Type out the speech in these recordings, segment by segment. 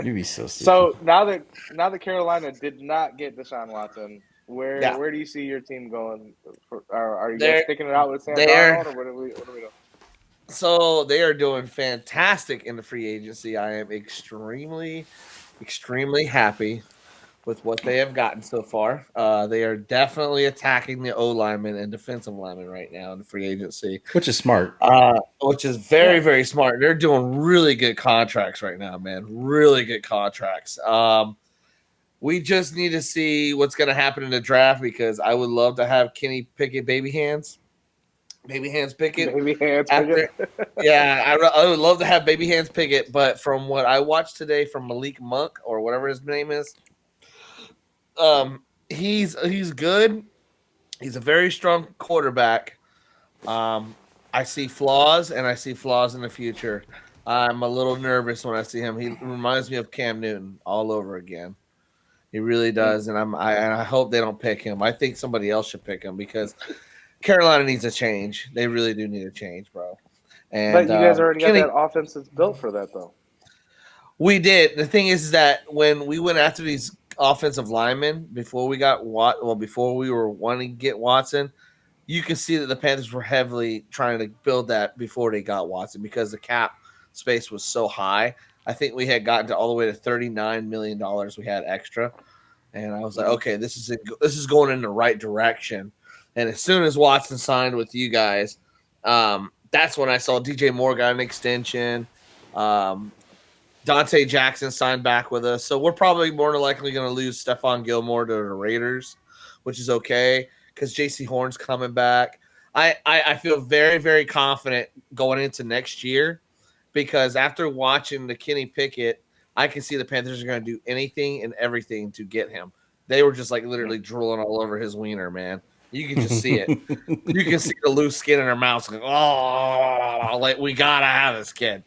You'd be so stupid. So now that Carolina did not get Deshaun Watson, Yeah, where do you see your team going? Are you guys they're sticking it out with Sam they're Darnold, or what are we doing? so they are doing fantastic in the free agency. I am extremely happy with what they have gotten so far. They are definitely attacking the O lineman and defensive lineman right now in the free agency, Which is smart. which is Yeah. very smart. They're doing really good contracts right now, man. Really good contracts. We just need to see what's going to happen in the draft because I would love to have Kenny Pickett baby hands Pickett Maybe hands after. Pickett. Yeah, I would love to have baby hands Pickett, but from what I watched today from Malik Monk or whatever his name is, he's good. He's a very strong quarterback. Um, I see flaws, and I see flaws in the future. I'm a little nervous when I see him. He reminds me of Cam Newton all over again. He really Mm. does, and I hope they don't pick him. I think somebody else should pick him because Carolina needs a change. They really do need a change, bro. And But you guys already got Kenny, that offense that's built for that, though. we did. The thing is that when we went after these offensive linemen before we got before we were wanting to get Watson, you can see that the Panthers were heavily trying to build that before they got Watson because the cap space was so high. I think we had gotten to all the way to $39 million we had extra, and I was like, Hmm. okay, this is going in the right direction. And as soon as Watson signed with you guys, that's when I saw DJ Moore got an extension. Um, Dante Jackson signed back with us, so we're probably more than likely going to lose Stephon Gilmore to the Raiders, which is okay because JC Horn's coming back. I feel very confident going into next year because after watching the Kenny Pickett, I can see the Panthers are going to do anything and everything to get him. They were just like literally drooling all over his wiener, man. You can just see it. You can see the loose skin in their mouths. Like, oh, like we gotta have this kid.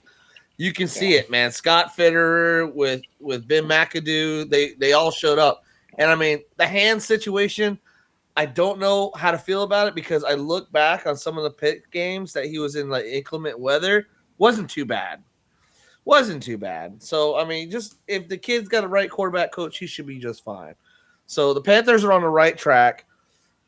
You can see Yeah. it, man. Scott Fitterer with Ben McAdoo, they all showed up. And I mean, the hand situation, I don't know how to feel about it because I look back on some of the pit games that he was in like inclement weather. Wasn't too bad. Wasn't too bad. So I mean, just if the kid's got a right quarterback coach, he should be just fine. So the Panthers are on the right track.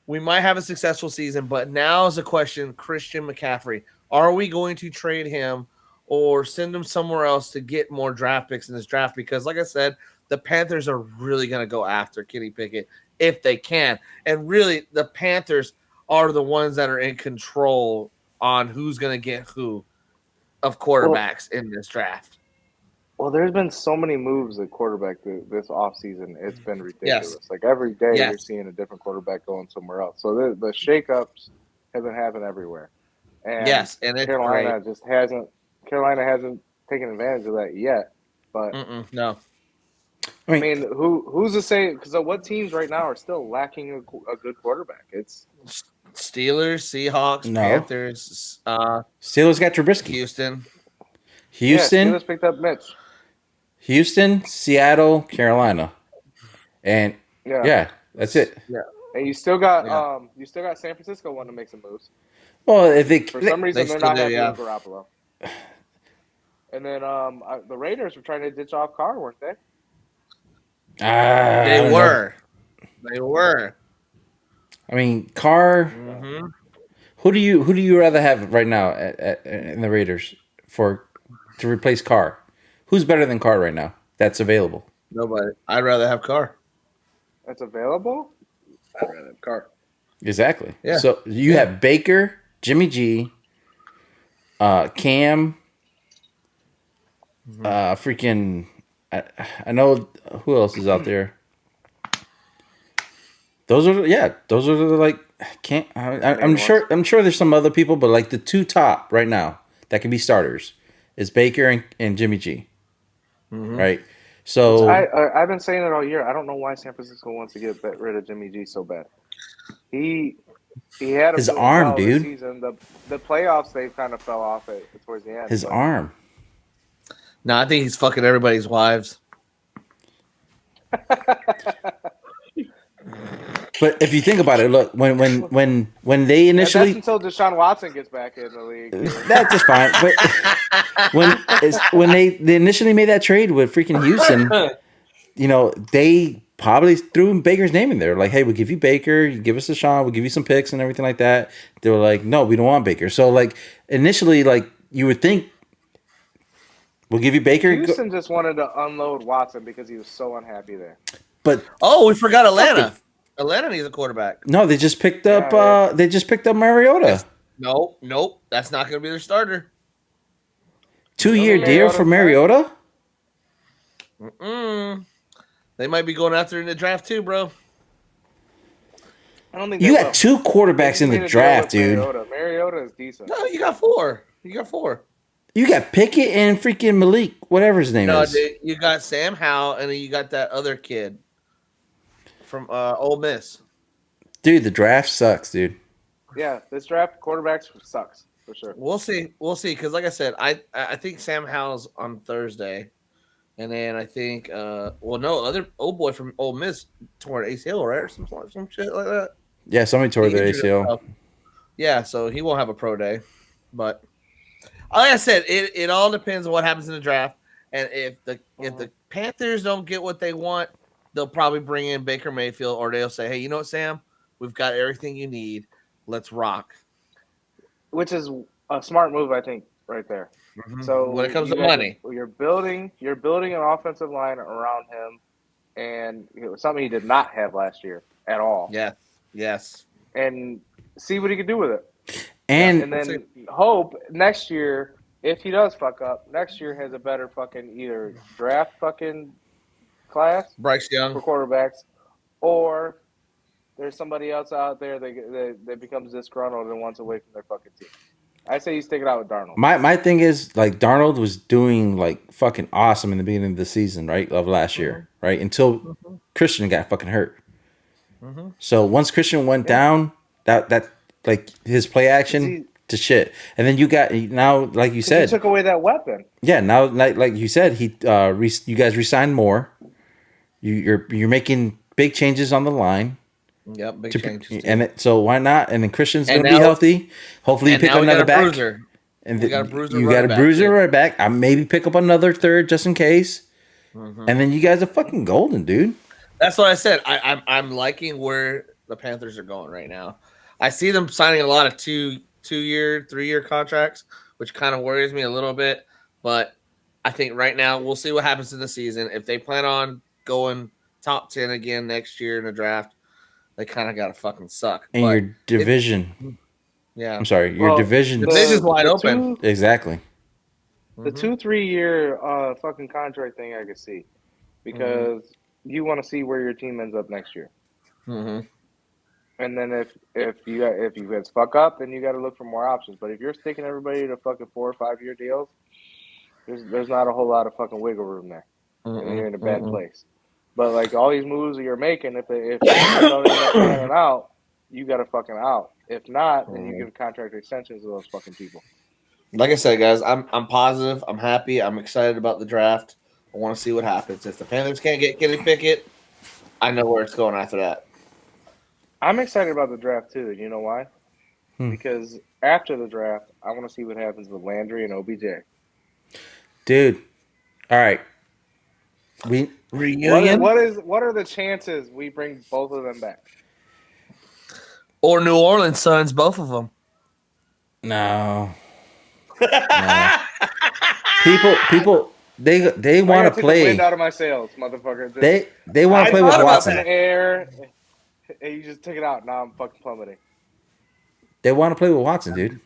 We might have a successful season, but now is the question: Christian McCaffrey. Are we going to trade him or send him somewhere else to get more draft picks in this draft? Because, like I said, the Panthers are really going to go after Kenny Pickett if they can. And really, the Panthers are the ones that are in control on who's going to get who of Well, quarterbacks in this draft. well, there's been so many moves at quarterback this offseason. It's been Yes. ridiculous. Like every day, you're Yes. seeing a different quarterback going somewhere else. So the shakeups have been happening everywhere, and Yes. And it's great. Carolina just hasn't. Carolina hasn't taken advantage of that yet. But No. I I mean, mean, who's to say? Because what teams right now are still lacking a good quarterback? It's Steelers, Seahawks, no. Panthers, Steelers got Trubisky. Houston. yeah. Houston, Steelers picked up Mitch. Seattle, Carolina, and Yeah, yeah, that's it. Yeah, and you still got yeah. San Francisco wanting to make some moves. Well, if For some They reason, they're still not do, happy yeah. with Garoppolo. And then the Raiders were trying to ditch off Carr, weren't they? I They don't know. were. They were. I mean, Carr. So, Mm-hmm. Who do you rather have right now in the Raiders for to replace Carr? Who's better than Carr right now? That's available. Nobody. I'd rather have Carr. that's available. I'd rather have Carr. Exactly. Yeah. So you Yeah. have Baker, Jimmy G, Cam, Mm-hmm. freaking. I know who else is out there. Those are the like can't. I'm Main sure. ones. I'm sure there's some other people, but like the two top right now that can be starters is Baker and Jimmy G. Mm-hmm. Right. Which So I've been saying it all year. I don't know why San Francisco wants to get rid of Jimmy G so bad. He he had him his doing arm, well this dude. season. The playoffs they kind of fell off towards the end, His but arm. No, I think he's fucking everybody's wives. But if you think about it, look, when they And that's initially, until Deshaun Watson gets back in the league. that's just fine. But when they initially made that trade with freaking Houston, they probably threw Baker's name in there. Like, hey, we'll give you Baker, you give us Deshaun, we'll give you some picks and everything like that. They were like, no, we don't want Baker. So like initially, like you would think we'll give you Baker, Houston just wanted to unload Watson because he was so unhappy there. but Oh, we forgot Atlanta. Atlanta needs a quarterback. no, they just picked up Yeah, Mariota. Nope. That's not going to be their starter. 2-year deal for Mariota? They might be going after in the draft too, bro. I don't think You they got 2 quarterbacks in the draft, dude. Mariota is decent. No, you got 4. You got Pickett and freaking Malik, whatever his name No, is. dude, you got Sam Howell, and then you got that other kid from Ole Miss. Dude, the draft sucks, dude. Yeah, this draft quarterbacks sucks for sure. We'll see. Because like I said, I think Sam Howell's on Thursday, and then I think other old boy from Ole Miss tore an ACL, right, or some shit like that. Yeah, somebody tore their ACL. Yeah, so he won't have a pro day, but like I said, it all depends on what happens in the draft, and if the Panthers don't get what they want, they'll probably bring in Baker Mayfield, or they'll say, hey, you know what, Sam, we've got everything you need. Let's rock. Which is a smart move, I think, right there. Mm-hmm. So when it comes to money, you're building an offensive line around him, and it was something he did not have last year at all. Yes. And see what he can do with it. And then hope next year, if he does fuck up, next year has a better fucking either draft fucking class Bryce Young for quarterbacks, or there's somebody else out there that becomes disgruntled and wants away from their fucking team. I say you stick it out with Darnold. My thing is, like, Darnold was doing, like, fucking awesome in the beginning of the season, right, of last year, right, until Christian got fucking hurt. So once Christian went down, that like his play action to shit, and then you got now, like you said, he took away that weapon. Yeah, now like you said, you guys re-signed Moore. You're making big changes on the line. Yep, big changes. And so why not? And then Christian's going to be healthy. Hopefully, you pick up another back. Bruiser. And we got a bruiser. You got a bruiser right back. I maybe pick up another third just in case. And then you guys are fucking golden, dude. That's what I said. I'm liking where the Panthers are going right now. I see them signing a lot of 2-year, 3-year contracts, which kind of worries me a little bit. But I think right now we'll see what happens in the season. If they plan on going top 10 again next year in the draft, they kind of got to fucking suck. And but your division. Yeah. I'm sorry. Your division. Division's wide open. Exactly. The 2-3 year fucking contract thing I could see, because you want to see where your team ends up next year. And then if you guys fuck up, then you got to look for more options. But if you're sticking everybody to fucking 4 or 5 year deals, there's not a whole lot of fucking wiggle room there, and you're in a bad place. But like all these moves that you're making, if they don't end up panning out, you got to fucking out. If not, then you give contract extensions to those fucking people. Like I said, guys, I'm positive. I'm happy. I'm excited about the draft. I want to see what happens. If the Panthers can't get Kenny Pickett, I know where it's going after that. I'm excited about the draft too. You know why? Because after the draft, I want to see what happens with Landry and OBJ. Dude, all right. Reunion? What are the chances we bring both of them back? Or New Orleans Suns, both of them. No. People, they want to play. The wind out of my sails, motherfucker. They want to play with Watson. In the air, and you just took it out. Now I'm fucking plummeting. They want to play with Watson, dude.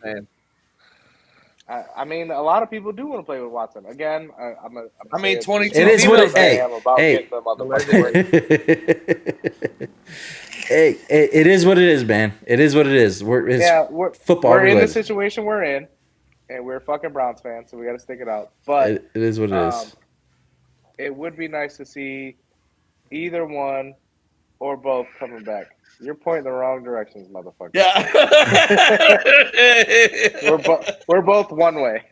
I mean, a lot of people do want to play with Watson. Again, I mean, 22. It is what it. Hey, it is what it is, man. It is what it is. We're football. We're in the situation we're in, and we're fucking Browns fans, so we got to stick it out. But it is what it is. It would be nice to see either one or both coming back. You're pointing the wrong directions, motherfucker. Yeah. We're both one way.